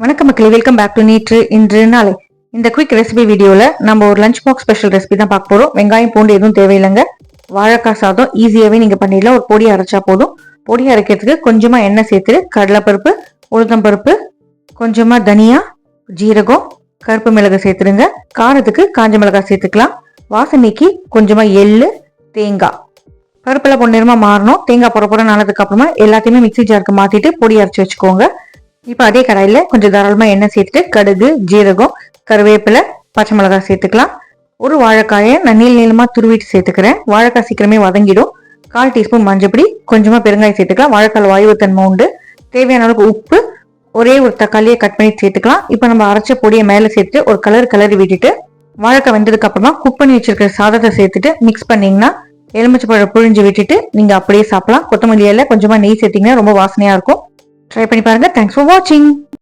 வணக்கம் மக்களே, welcome back to நீற்று இன்று நாளை. இந்த குவிக் ரெசிபி வீடியோவில் நம்ம ஒரு லஞ்ச் பாக்ஸ் ஸ்பெஷல் ரெசிபி தான் பார்க்க போகிறோம். வெங்காயம் பூண்டு எதுவும் தேவையில்லைங்க. வாழைக்காய் சாதம் ஈஸியாகவே நீங்கள் பண்ணிடலாம். ஒரு பொடி அரைச்சா போதும். பொடி அரைக்கிறதுக்கு கொஞ்சமாக எண்ணெய் சேர்த்துட்டு கடலைப்பருப்பு, உளுத்தம்பருப்பு, கொஞ்சமாக தனியா, ஜீரகம், கருப்பு மிளகு சேர்த்துருங்க. காரத்துக்கு காஞ்ச மிளகாய் சேர்த்துக்கலாம். வாசனைக்கு கொஞ்சமாக எள்ளு, தேங்காய். பருப்பெல்லாம் பொன்னிறமாக மாறணும். தேங்காய் பொற நாளதுக்கு அப்புறமா எல்லாத்தையுமே மிக்சி ஜாருக்கு மாற்றிட்டு பொடி அரைச்சி வச்சுக்கோங்க. இப்போ அதே கடாயில் கொஞ்சம் தாராளமாக எண்ணெய் சேர்த்துட்டு கடுகு, ஜீரகம், கருவேப்பிலை, பச்சை மிளகாய் சேர்த்துக்கலாம். ஒரு வாழைக்காயை நான் நீளமாக துருவிட்டு சேர்த்துக்கிறேன். வாழைக்காய் சீக்கிரமே வதங்கிடும். 1/4 டீஸ்பூன் மஞ்சப்பொடி, கொஞ்சமாக பெருங்காயம் சேர்த்துக்கலாம். வாழைக்காய் வாயுத்தன்மை உண்டு. தேவையான அளவுக்கு உப்பு, ஒரே ஒரு தக்காளியை கட் பண்ணி சேர்த்துக்கலாம். இப்போ நம்ம அரைச்ச பொடியை மேலே சேர்த்துட்டு ஒரு கிளறி விட்டுட்டு வாழைக்காய் வெந்ததுக்கு அப்புறமா குக் பண்ணி வச்சிருக்கிற சாதத்தை சேர்த்துட்டு மிக்ஸ் பண்ணிங்கன்னா எலுமிச்சைப்பழம் புழிஞ்சு விட்டுட்டு நீங்கள் அப்படியே சாப்பிடலாம். கொத்தமல்லி இலை கொஞ்சமாக நெய் சேர்த்திங்கன்னா ரொம்ப வாசனையாக இருக்கும். ட்ரை பண்ணி பாருங்க. தேங்க்ஸ் ஃபார் வாட்சிங்.